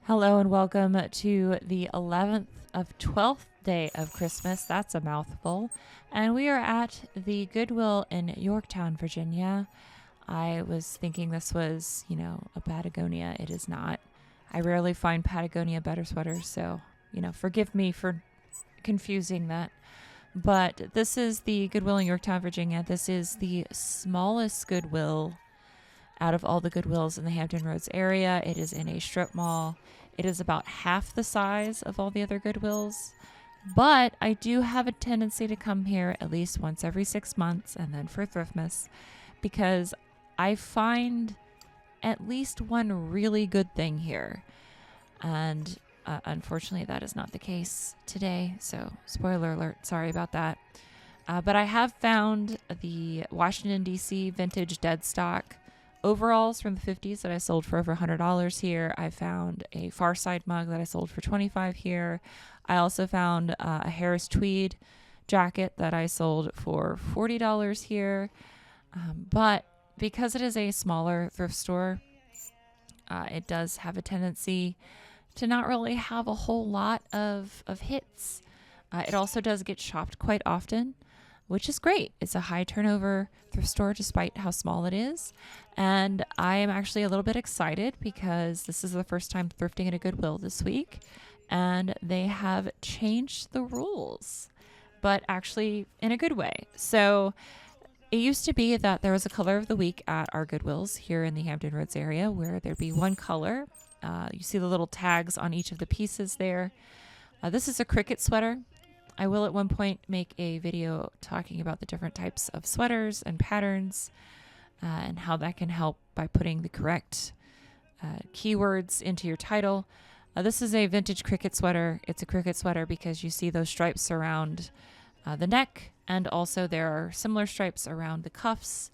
Hello and welcome to the 11th of 12th day of Christmas. That's a mouthful. And we are at the Goodwill in Yorktown, Virginia. I was thinking this was, a Patagonia. It is not. I rarely find Patagonia better sweaters, so, forgive me for confusing that. But this is the Goodwill in Yorktown, Virginia. This is the smallest Goodwill out of all the Goodwills in the Hampton Roads area. It is in a strip mall. It is about half the size of all the other Goodwills. But I do have a tendency to come here at least once every 6 months and then for Thriftmas because I find at least one really good thing here. And unfortunately, that is not the case today. So spoiler alert, sorry about that. But I have found the Washington, D.C. vintage Deadstock overalls from the 50s that I sold for over $100 here. I found a Far Side mug that I sold for $25 here. I also found a Harris tweed jacket that I sold for $40 here. But because it is a smaller thrift store, it does have a tendency to not really have a whole lot of hits. It also does get shopped quite often, which is great. It's a high turnover thrift store despite how small it is. And I am actually a little bit excited because this is the first time thrifting at a Goodwill this week. And they have changed the rules, but actually in a good way. So it used to be that there was a color of the week at our Goodwills here in the Hampton Roads area where there'd be one color. You see the little tags on each of the pieces there. This is a cricket sweater. I will at one point make a video talking about the different types of sweaters and patterns and how that can help by putting the correct keywords into your title. This is a vintage cricket sweater. It's a cricket sweater because you see those stripes around the neck, and also there are similar stripes around the cuffs.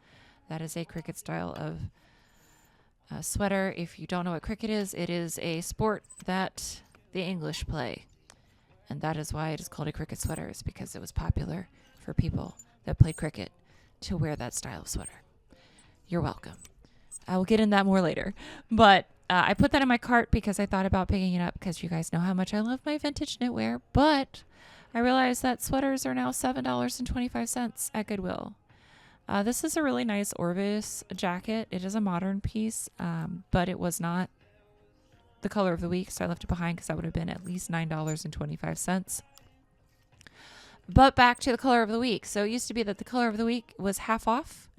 That is a cricket style of sweater. If you don't know what cricket is, it is a sport that the English play. And that is why it is called a cricket sweater, is because it was popular for people that played cricket to wear that style of sweater. You're welcome. I will get in that more later. But I put that in my cart because I thought about picking it up because you guys know how much I love my vintage knitwear. But I realized that sweaters are now $7.25 at Goodwill. This is a really nice Orvis jacket. It is a modern piece, but it was not the color of the week, so I left it behind because that would have been at least $9.25. But back to the color of the week. So it used to be that the color of the week was half off,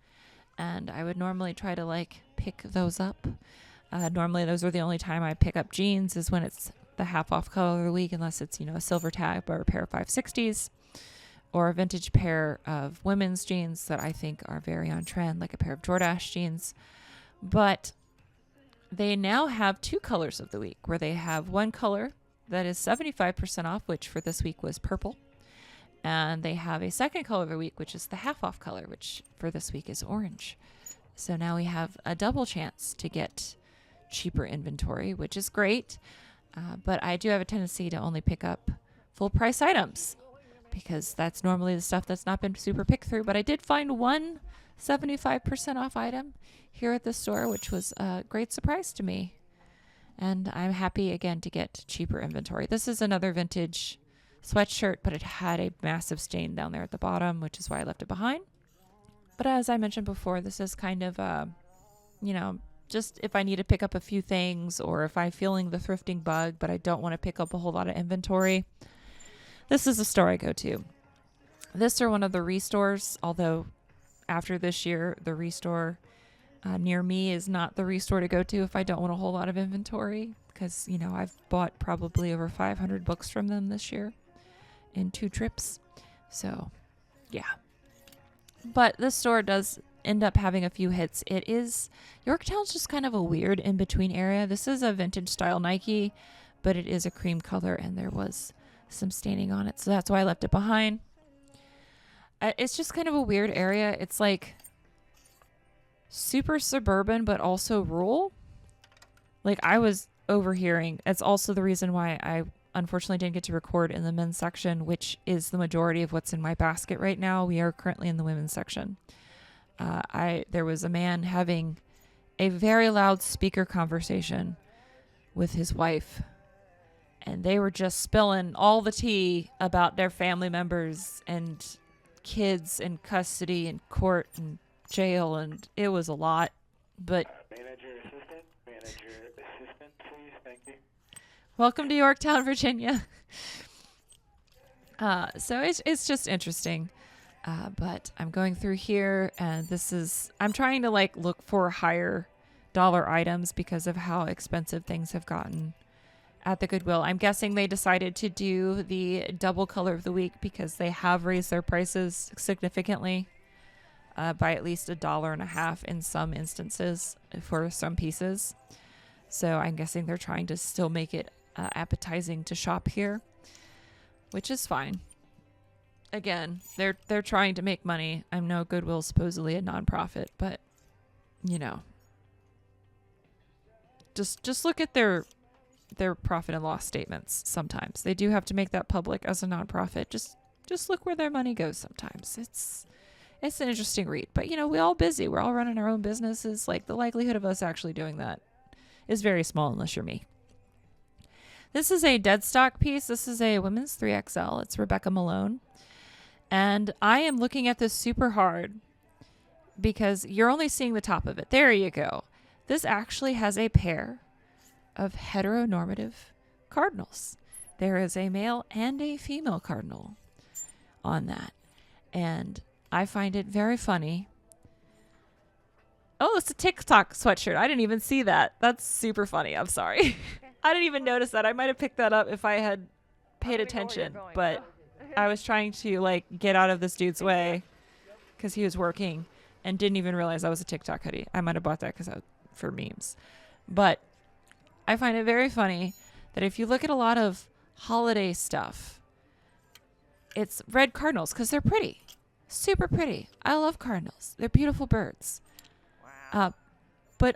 and I would normally try to pick those up. Normally those are the only time I pick up jeans is when it's the half off color of the week, unless it's, a silver tab or a pair of 560s or a vintage pair of women's jeans that I think are very on trend, like a pair of Jordache jeans. But they now have two colors of the week where they have one color that is 75% off, which for this week was purple. And they have a second color of the week, which is the half off color, which for this week is orange. So now we have a double chance to get cheaper inventory, which is great. But I do have a tendency to only pick up full price items because that's normally the stuff that's not been super picked through. But I did find one 75% off item here at the store, which was a great surprise to me. And I'm happy again to get cheaper inventory. This is another vintage sweatshirt, but it had a massive stain down there at the bottom, which is why I left it behind. But as I mentioned before, this is kind of, just if I need to pick up a few things or if I'm feeling the thrifting bug, but I don't want to pick up a whole lot of inventory, this is a store I go to. This or one of the restores, although after this year, the restore near me is not the restore to go to if I don't want a whole lot of inventory because, I've bought probably over 500 books from them this year in 2 trips. So, yeah. But this store does end up having a few hits. Yorktown's just kind of a weird in-between area. This is a vintage style Nike, but it is a cream color and there was some staining on it. So that's why I left it behind. It's just kind of a weird area. It's like super suburban, but also rural. I was overhearing. It's also the reason why I unfortunately didn't get to record in the men's section, which is the majority of what's in my basket right now. We are currently in the women's section. There was a man having a very loud speaker conversation with his wife. And they were just spilling all the tea about their family members and kids in custody and court and jail. And it was a lot. But Manager assistant, please. Thank you. welcome to Yorktown, Virginia. So it's just interesting. But I'm going through here, and I'm trying to like look for higher dollar items because of how expensive things have gotten at the Goodwill. I'm guessing they decided to do the double color of the week because they have raised their prices significantly by at least $1.50 in some instances for some pieces. So I'm guessing they're trying to still make it appetizing to shop here, which is fine. Again, they're trying to make money. I know Goodwill's supposedly a nonprofit, but you know, just look at their profit and loss statements. Sometimes they do have to make that public as a nonprofit. Just look where their money goes. Sometimes it's an interesting read. But you know, we're all busy. We're all running our own businesses. Like the likelihood of us actually doing that is very small unless you're me. This is a Deadstock piece. This is a women's 3XL. It's Rebecca Malone. And I am looking at this super hard because you're only seeing the top of it. There you go. This actually has a pair of heteronormative cardinals. There is a male and a female cardinal on that. And I find it very funny. Oh, it's a TikTok sweatshirt. I didn't even see that. That's super funny. I'm sorry. Okay. I didn't even notice that. I might have picked that up if I had paid attention, but I was trying to like get out of this dude's way because he was working and didn't even realize that was a TikTok hoodie. I might have bought that for memes. But I find it very funny that if you look at a lot of holiday stuff, it's red cardinals because they're pretty. Super pretty. I love cardinals. They're beautiful birds. Wow. But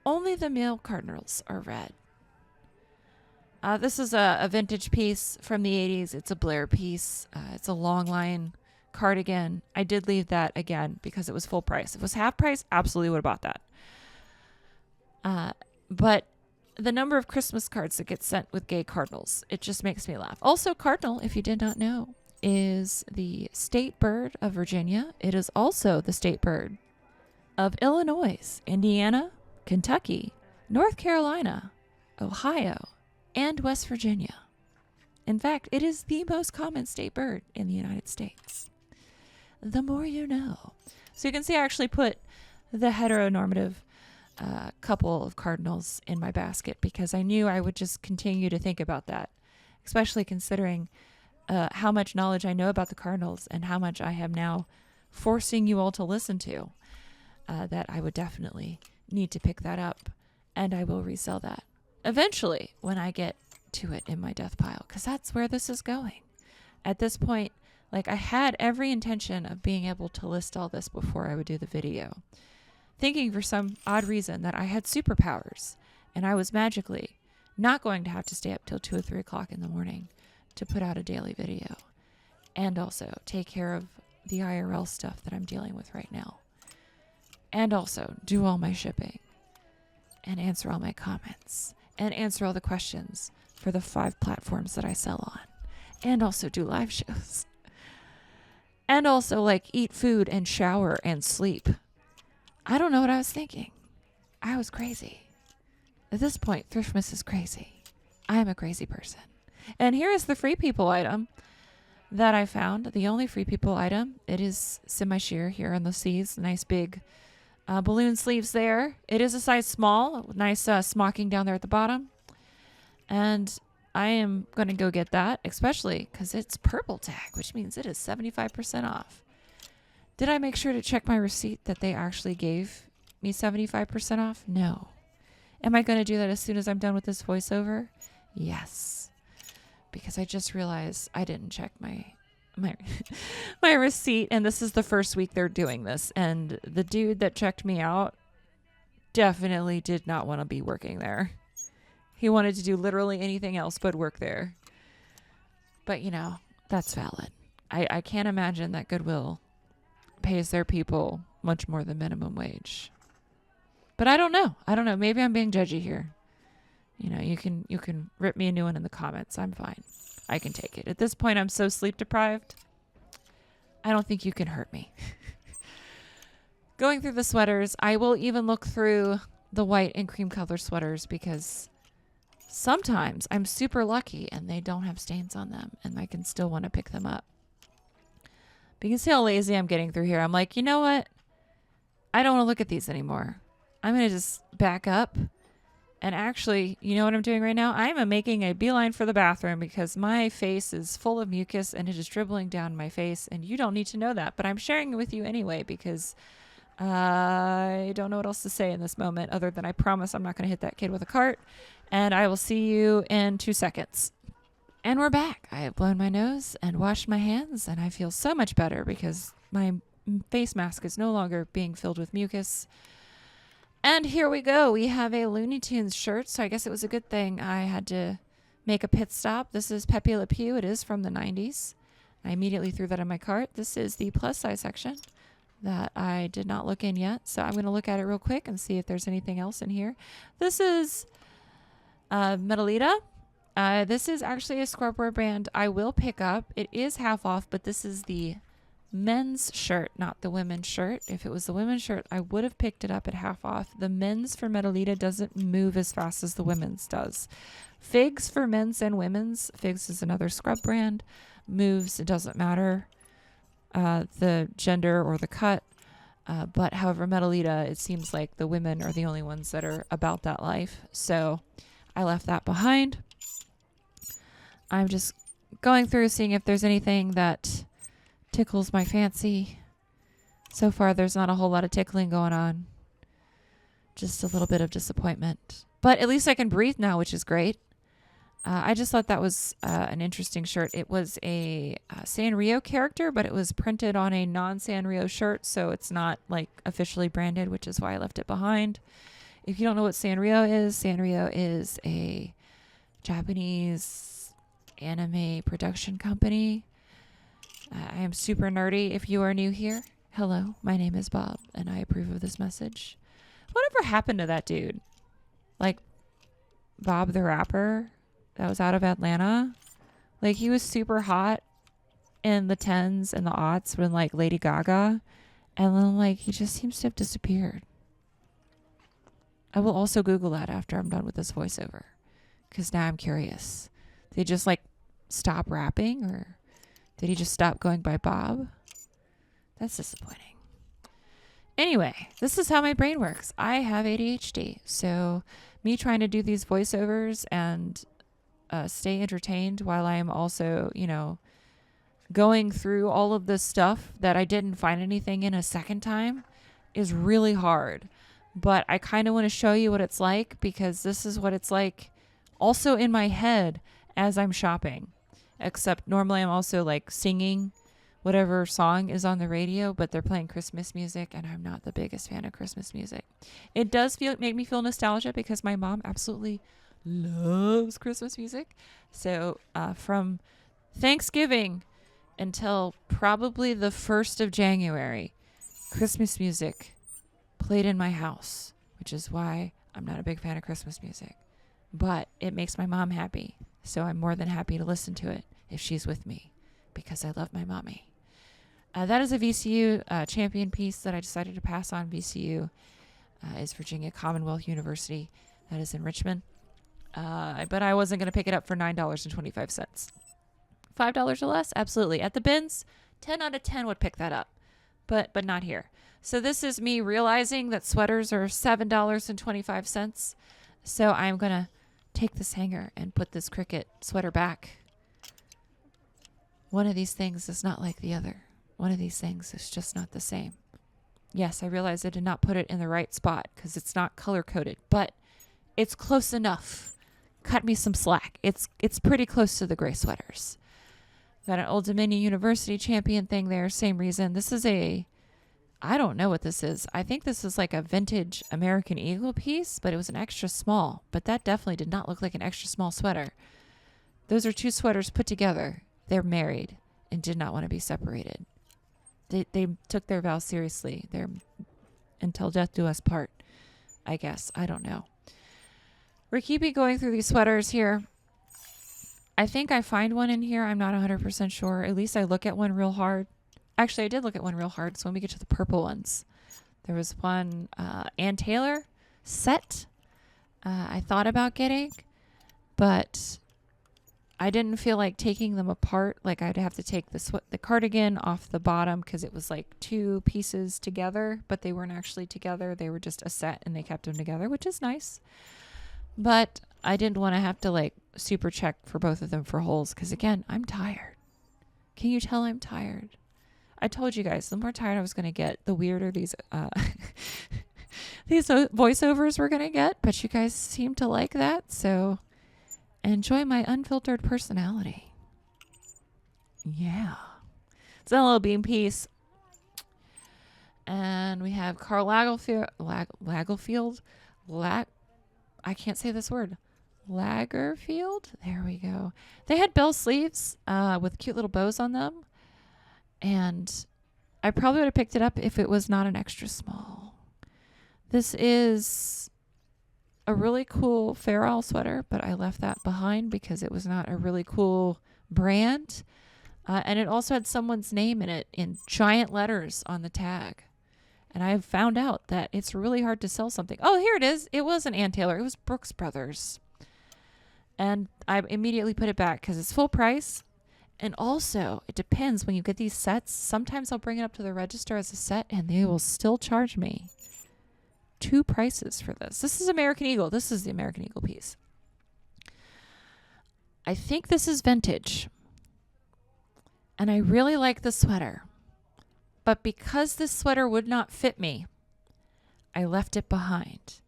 only the male cardinals are red. This is a vintage piece from the 80s. It's a Blair piece. It's a long line cardigan. I did leave that again because it was full price. If it was half price, absolutely would have bought that. But the number of Christmas cards that get sent with gay cardinals, it just makes me laugh. Also, cardinal, if you did not know, is the state bird of Virginia. It is also the state bird of Illinois, Indiana, Kentucky, North Carolina, Ohio, and West Virginia. In fact, it is the most common state bird in the United States. The more you know. So you can see I actually put the heteronormative couple of cardinals in my basket because I knew I would just continue to think about that, especially considering how much knowledge I know about the cardinals and how much I am now forcing you all to listen to, that I would definitely need to pick that up, and I will resell that eventually when I get to it in my death pile, because that's where this is going. At this point, like, I had every intention of being able to list all this before I would do the video, thinking for some odd reason that I had superpowers and I was magically not going to have to stay up till 2 or 3 o'clock in the morning to put out a daily video and also take care of the IRL stuff that I'm dealing with right now, and also do all my shipping and answer all my comments and answer all the questions for the 5 platforms that I sell on, and also do live shows, and also like eat food and shower and sleep. I don't know what I was thinking. I was crazy. At this point, Thriftmas is crazy. I am a crazy person. And here is the Free People item that I found. The only Free People item. It is semi-sheer here on the sleeves. Nice big balloon sleeves there. It is a size small. Nice smocking down there at the bottom. And I am going to go get that, especially because it's purple tag, which means it is 75% off. Did I make sure to check my receipt that they actually gave me 75% off? No. Am I going to do that as soon as I'm done with this voiceover? Yes. Because I just realized I didn't check my receipt, and this is the first week they're doing this. And the dude that checked me out definitely did not want to be working there. He wanted to do literally anything else but work there. But, you know, that's valid. I can't imagine that Goodwill pays their people much more than minimum wage. But I don't know. Maybe I'm being judgy here. You can rip me a new one in the comments. I'm fine. I can take it. At this point, I'm so sleep deprived. I don't think you can hurt me. Going through the sweaters, I will even look through the white and cream color sweaters because sometimes I'm super lucky and they don't have stains on them and I can still want to pick them up. But you can see how lazy I'm getting through here. I'm like, you know what? I don't want to look at these anymore. I'm going to just back up. And actually, you know what I'm doing right now? I'm making a beeline for the bathroom because my face is full of mucus and it is dribbling down my face. And you don't need to know that, but I'm sharing it with you anyway because I don't know what else to say in this moment other than I promise I'm not going to hit that kid with a cart. And I will see you in 2 seconds. And we're back. I have blown my nose and washed my hands and I feel so much better because my face mask is no longer being filled with mucus. And here we go. We have a Looney Tunes shirt, so I guess it was a good thing I had to make a pit stop. This is Pepe Le Pew. It is from the 90s. I immediately threw that in my cart. This is the plus size section that I did not look in yet, so I'm going to look at it real quick and see if there's anything else in here. This is Metalita. This is actually a scrubwear brand I will pick up. It is half off, but this is the men's shirt, not the women's shirt. If it was the women's shirt, I would have picked it up at half off. The men's for Metalita doesn't move as fast as the women's does. Figs for men's and women's. Figs is another scrub brand. Moves, it doesn't matter the gender or the cut. But however, Metalita, it seems like the women are the only ones that are about that life. So I left that behind. I'm just going through seeing if there's anything that tickles my fancy. So far, there's not a whole lot of tickling going on. Just a little bit of disappointment. But at least I can breathe now, which is great. I just thought that was an interesting shirt. It was a Sanrio character, but it was printed on a non-Sanrio shirt, so it's not like officially branded, which is why I left it behind. If you don't know what Sanrio is a Japanese anime production company. I am super nerdy. If you are new here, hello, my name is Bob, and I approve of this message. Whatever happened to that dude? Like, Bob the rapper that was out of Atlanta? Like, he was super hot in the 10s and the aughts when, like, Lady Gaga, and then, like, he just seems to have disappeared. I will also Google that after I'm done with this voiceover, because now I'm curious. Did he just, like, stop rapping, or did he just stop going by Bob? That's disappointing. Anyway, this is how my brain works. I have ADHD. So me trying to do these voiceovers and stay entertained while I am also, going through all of this stuff that I didn't find anything in a second time is really hard. But I kind of want to show you what it's like because this is what it's like also in my head as I'm shopping. Except normally I'm also like singing whatever song is on the radio, but they're playing Christmas music and I'm not the biggest fan of Christmas music. It does make me feel nostalgia because my mom absolutely loves Christmas music. So from Thanksgiving until probably the 1st of January, Christmas music played in my house, which is why I'm not a big fan of Christmas music. But it makes my mom happy. So I'm more than happy to listen to it if she's with me because I love my mommy. That is a VCU champion piece that I decided to pass on. VCU is Virginia Commonwealth University. That is in Richmond. But I wasn't going to pick it up for $9.25. $5 or less? Absolutely. At the bins, 10 out of 10 would pick that up. But not here. So this is me realizing that sweaters are $7.25. So I'm going to take this hanger and put this cricket sweater back. One of these things is not like the other. One of these things is just not the same. Yes, I realize I did not put it in the right spot because it's not color coded, but it's close enough. Cut me some slack. It's pretty close to the gray sweaters. Got an Old Dominion University champion thing there. Same reason. This is I don't know what this is. I think this is like a vintage American Eagle piece, but it was an extra small. But that definitely did not look like an extra small sweater. Those are two sweaters put together. They're married and did not want to be separated. They took their vows seriously. They're until death do us part, I guess. I don't know. We're keeping going through these sweaters here. I think I find one in here. I'm not 100% sure. At least I look at one real hard. Actually, I did look at one real hard. So when we get to the purple ones, there was one Ann Taylor set I thought about getting, but I didn't feel like taking them apart. Like I'd have to take the cardigan off the bottom because it was like 2 pieces together, but they weren't actually together. They were just a set and they kept them together, which is nice. But I didn't want to have to like super check for both of them for holes because again, I'm tired. Can you tell I'm tired? I told you guys, the more tired I was going to get, the weirder these these voiceovers were going to get. But you guys seem to like that, so enjoy my unfiltered personality. Yeah. It's a little bean piece. And we have Karl Lagerfeld. I can't say this word. Lagerfeld? There we go. They had bell sleeves with cute little bows on them. And I probably would have picked it up if it was not an extra small. This is a really cool Fair Isle sweater, but I left that behind because it was not a really cool brand. And it also had someone's name in it in giant letters on the tag. And I found out that it's really hard to sell something. Oh, here it is. It wasn't Ann Taylor. It was Brooks Brothers. And I immediately put it back because it's full price. And also, it depends when you get these sets. Sometimes I'll bring it up to the register as a set and they will still charge me 2 prices for this. This is American Eagle. This is the American Eagle piece. I think this is vintage. And I really like the sweater. But because this sweater would not fit me, I left it behind.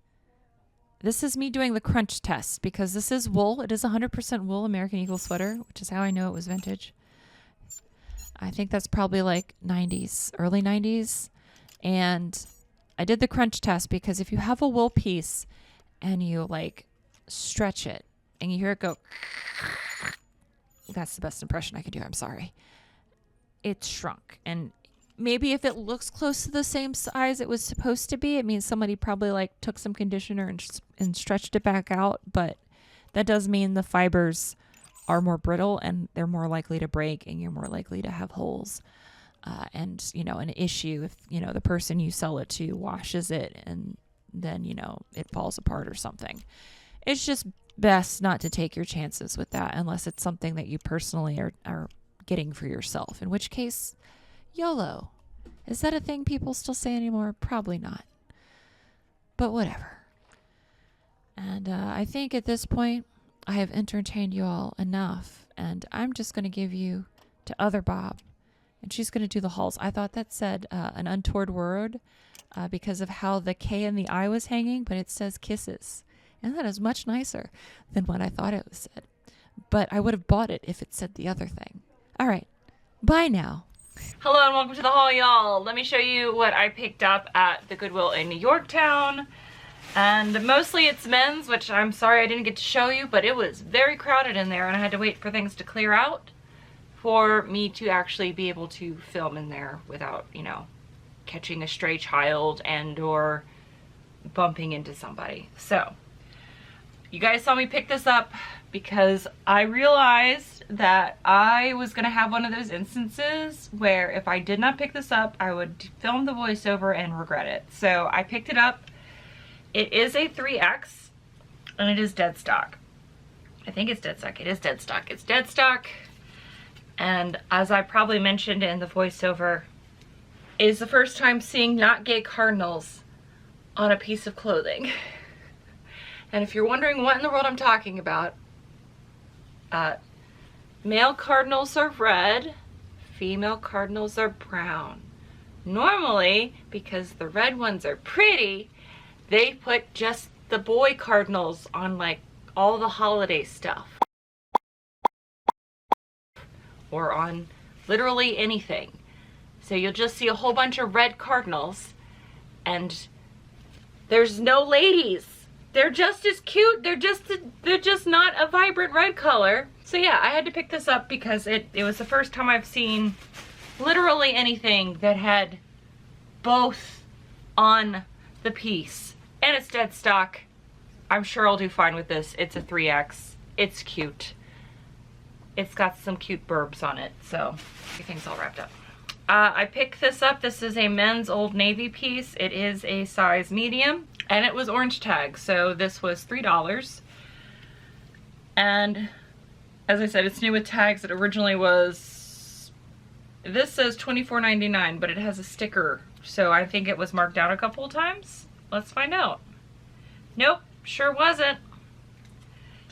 This is me doing the crunch test because this is wool. It is 100% wool American Eagle sweater, which is how I know it was vintage. I think that's probably like 90s, early 90s. And I did the crunch test because if you have a wool piece and you like stretch it and you hear it go, that's the best impression I could do. I'm sorry. It's shrunk. And maybe if it looks close to the same size it was supposed to be, it means somebody probably like took some conditioner and stretched it back out. But that does mean the fibers are more brittle and they're more likely to break and you're more likely to have holes. And, you know, an issue if, you know, the person you sell it to washes it and then, you know, it falls apart or something. It's just best not to take your chances with that unless it's something that you personally are getting for yourself, in which case, YOLO. Is that a thing people still say anymore? Probably not. But whatever. And I think at this point, I have entertained you all enough. And I'm just going to give you to Other Bob. And she's going to do the hauls. I thought that said an untoward word because of how the K and the I was hanging. But it says kisses. And that is much nicer than what I thought it was said. But I would have bought it if it said the other thing. All right. Bye now. Hello and welcome to the haul, y'all. Let me show you what I picked up at the Goodwill in Yorktown. And mostly it's men's, which I'm sorry I didn't get to show you, but it was very crowded in there and I had to wait for things to clear out for me to actually be able to film in there without, you know, catching a stray child and or bumping into somebody. So, you guys saw me pick this up because I realized that I was going to have one of those instances where if I did not pick this up, I would film the voiceover and regret it. So I picked it up. It is a 3X and it is Deadstock. I think it's Deadstock. It is Deadstock. It's Deadstock. And as I probably mentioned in the voiceover, it is the first time seeing not gay cardinals on a piece of clothing. And if you're wondering what in the world I'm talking about, male cardinals are red, female cardinals are brown. Normally, because the red ones are pretty, they put just the boy cardinals on like all the holiday stuff. Or on literally anything. So you'll just see a whole bunch of red cardinals and there's no ladies. They're just as cute. They're just not a vibrant red color. So yeah, I had to pick this up because it was the first time I've seen literally anything that had both on the piece. And it's Deadstock. I'm sure I'll do fine with this. It's a 3X. It's cute. It's got some cute burbs on it, so everything's all wrapped up. I picked this up. This is a men's Old Navy piece. It is a size medium, and it was orange tag, so this was $3. And as I said, it's new with tags. It originally was, this says $24.99, but it has a sticker, so I think it was marked down a couple of times. Let's find out. Nope, sure wasn't.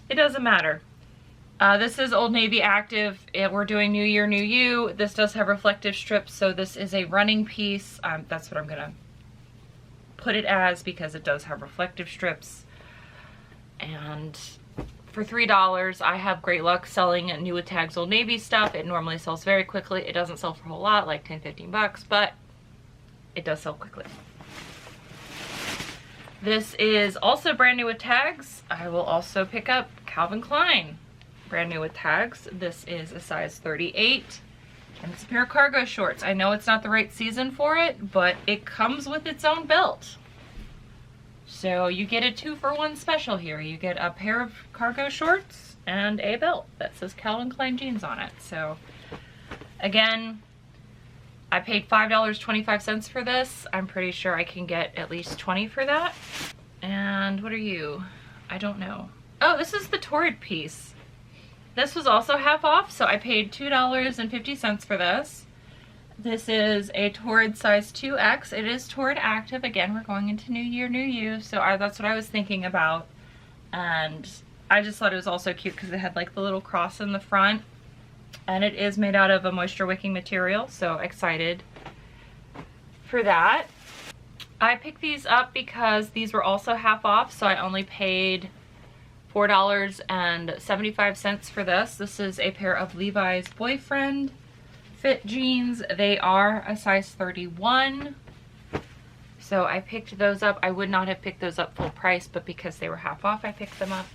It doesn't matter. This is Old Navy Active. We're doing New Year, New You. This does have reflective strips, so this is a running piece. That's what I'm gonna put it as because it does have reflective strips. And for $3, I have great luck selling new with tags Old Navy stuff. It normally sells very quickly. It doesn't sell for a whole lot, like 10, 15 bucks, but it does sell quickly. This is also brand new with tags. I will also pick up Calvin Klein. Brand new with tags. This is a size 38, and it's a pair of cargo shorts. I know it's not the right season for it, but it comes with its own belt. So you get a 2-for-1 special here. You get a pair of cargo shorts and a belt that says Calvin Klein jeans on it. So again, I paid $5.25 for this. I'm pretty sure I can get at least 20 for that. And what are you? I don't know. Oh, this is the Torrid piece. This was also half off, so I paid $2.50 for this. This is a Torrid size 2X. It is Torrid Active. Again, we're going into New Year, New You, so that's what I was thinking about. And I just thought it was also cute because it had like the little cross in the front. And it is made out of a moisture wicking material, so excited for that. I picked these up because these were also half off, so I only paid $4.75 for this. This is a pair of Levi's Boyfriend fit jeans. They are a size 31. So I picked those up. I would not have picked those up full price, but because they were half off, I picked them up.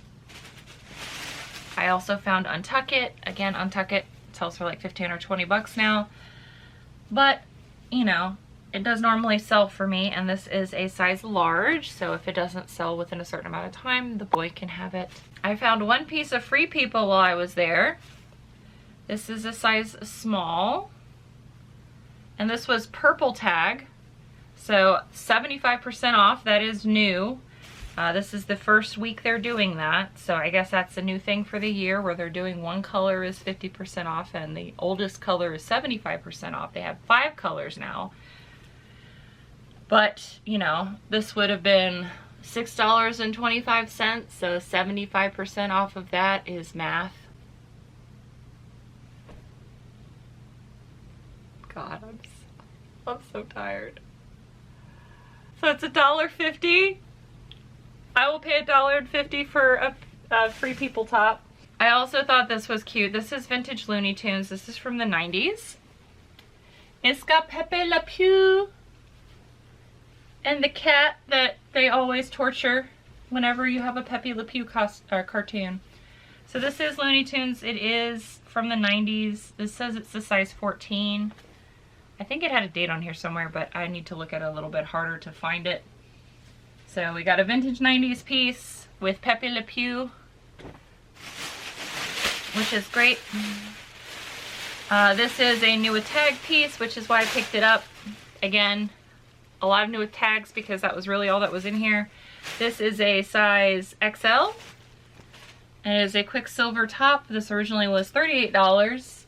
I also found Untuck It. Again, Untuck It sells for like 15 or 20 bucks now. But, you know, it does normally sell for me, and this is a size large, so if it doesn't sell within a certain amount of time, the boy can have it. I found one piece of Free People while I was there. This is a size small, and this was purple tag, so 75% off. That is new. This is the first week they're doing that, so I guess that's a new thing for the year where they're doing one color is 50% off and the oldest color is 75% off. They have 5 colors now. But, you know, this would have been $6.25, so 75% off of that is math. God, I'm so tired. So it's $1.50. I will pay $1.50 for a Free People top. I also thought this was cute. This is vintage Looney Tunes. This is from the 90s. It's got Pepe Le Pew and the cat that they always torture whenever you have a Pepe Le Pew cartoon. So this is Looney Tunes. It is from the 90s. This says it's a size 14. I think it had a date on here somewhere, but I need to look at it a little bit harder to find it. So we got a vintage 90s piece with Pepe Le Pew, which is great. This is a new with tag piece, which is why I picked it up. Again, a lot of new with tags because that was really all that was in here. This is a size XL, and it is a Quicksilver top. This originally was $38.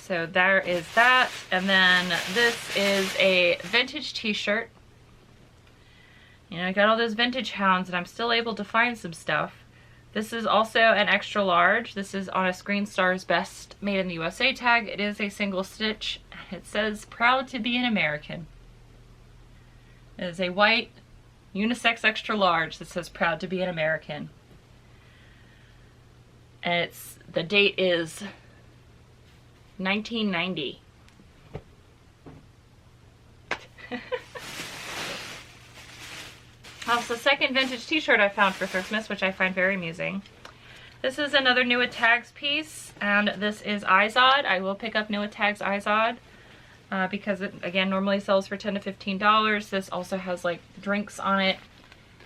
So there is that. And then this is a vintage t-shirt. You know, I got all those vintage hounds and I'm still able to find some stuff. This is also an extra large. This is on a Screen Star's Best Made in the USA tag. It is a single stitch. It says, proud to be an American. It is a white unisex extra large that says proud to be an American. And the date is 1990. That's the second vintage t-shirt I found for Thriftmas, which I find very amusing. This is another new with tags piece, and this is Izod. I will pick up new with tags Izod. because it, again, normally sells for $10 to $15. This also has like drinks on it.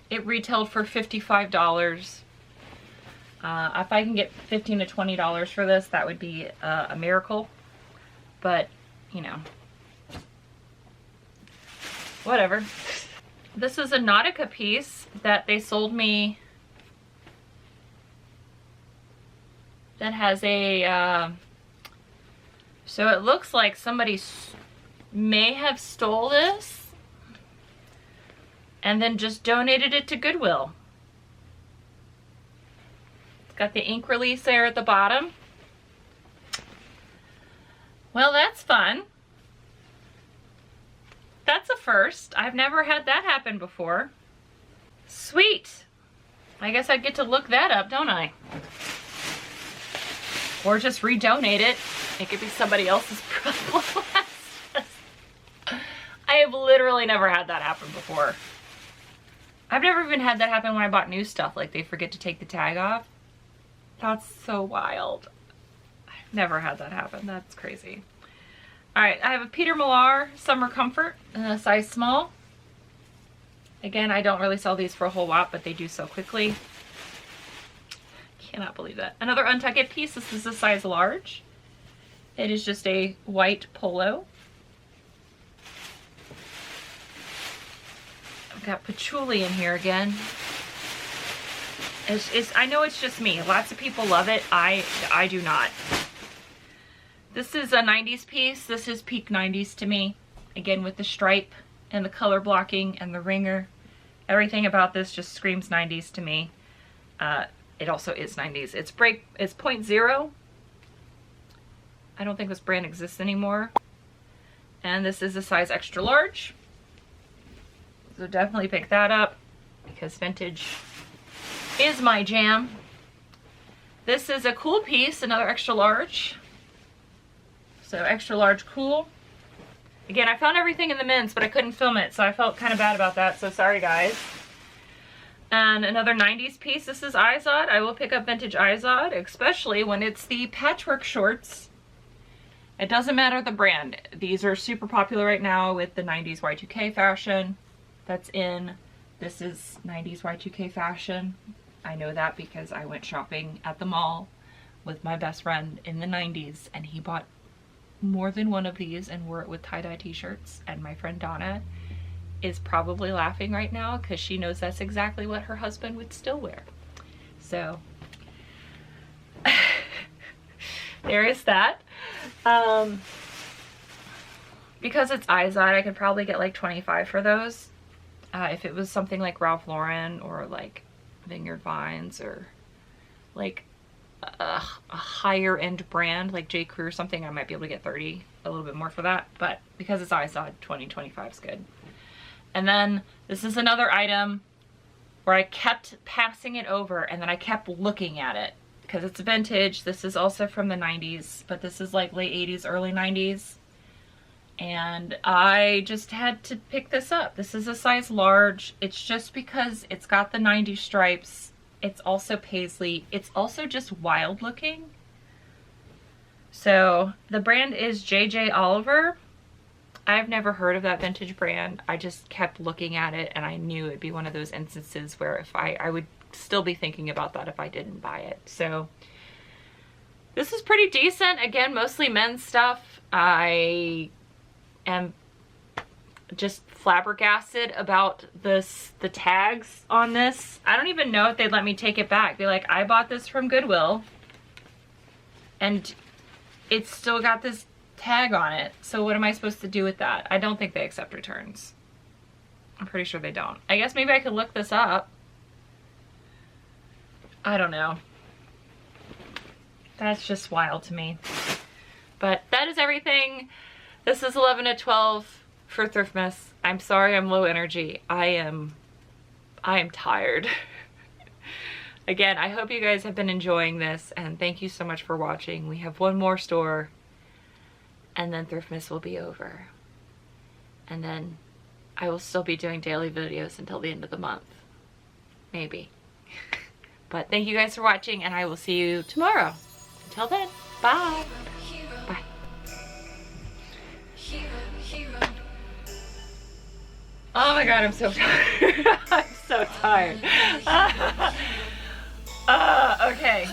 It retailed for $55. If I can get $15 to $20 for this, that would be a miracle. But, you know, whatever. This is a Nautica piece that they sold me that has a, so it looks like somebody may have stole this and then just donated it to Goodwill. It's got the ink release there at the bottom. Well, that's fun. That's a first. I've never had that happen before. Sweet. I guess I get to look that up, don't I? Or just redonate it. It could be somebody else's problem. I have literally never had that happen before. I've never even had that happen when I bought new stuff, like they forget to take the tag off. That's so wild. I've never had that happen. That's crazy. All right, I have a Peter Millar Summer Comfort in a size small. Again, I don't really sell these for a whole lot, but they do so quickly. Cannot believe that. Another Untucked piece. This is a size large. It is just a white polo. I've got patchouli in here again. I know it's just me. Lots of people love it. I do not. This is a 90s piece. This is peak 90s to me. Again, with the stripe and the color blocking and the ringer. Everything about this just screams 90s to me. It also is 90s. It's 0.0. I don't think this brand exists anymore. And this is a size extra large. So definitely pick that up because vintage is my jam. This is a cool piece, another extra large. So extra large cool. Again, I found everything in the men's, but I couldn't film it, so I felt kind of bad about that, so sorry guys. And another 90s piece. This is Izod. I will pick up vintage Izod, especially when it's the patchwork shorts. It doesn't matter the brand. These are super popular right now with the 90s Y2K fashion that's in. This is 90s Y2K fashion. I know that because I went shopping at the mall with my best friend in the 90s, and he bought more than one of these and wore it with tie-dye t-shirts. And my friend Donna is probably laughing right now because she knows that's exactly what her husband would still wear. So there is that. Because it's Izod, I could probably get like 25 for those. If it was something like Ralph Lauren or like Vineyard Vines or like a higher end brand like J. Crew or something, I might be able to get 30, a little bit more for that. But because it's Izod, 20, 25 is good. And then this is another item where I kept passing it over and then I kept looking at it because it's vintage. This is also from the 90s, but this is like late 80s, early 90s. And I just had to pick this up. This is a size large. It's just because it's got the 90s stripes. It's also paisley. It's also just wild looking. So the brand is J.J. Oliver. I've never heard of that vintage brand. I just kept looking at it and I knew it'd be one of those instances where if I would still be thinking about that if I didn't buy it. So this is pretty decent. Again, mostly men's stuff. I am just flabbergasted about the tags on this. I don't even know if they'd let me take it back. They're like, I bought this from Goodwill and it's still got this tag on it. So what am I supposed to do with that? I don't think they accept returns. I'm pretty sure they don't. I guess maybe I could look this up. I don't know. That's just wild to me. But that is everything. This is 11 to 12 for Thriftmas. I'm sorry I'm low energy. I am tired. Again, I hope you guys have been enjoying this and thank you so much for watching. We have one more store and then Thriftmas will be over. And then I will still be doing daily videos until the end of the month. Maybe. But thank you guys for watching and I will see you tomorrow. Until then, bye. Bye. Oh my god, I'm so tired. I'm so tired. Okay.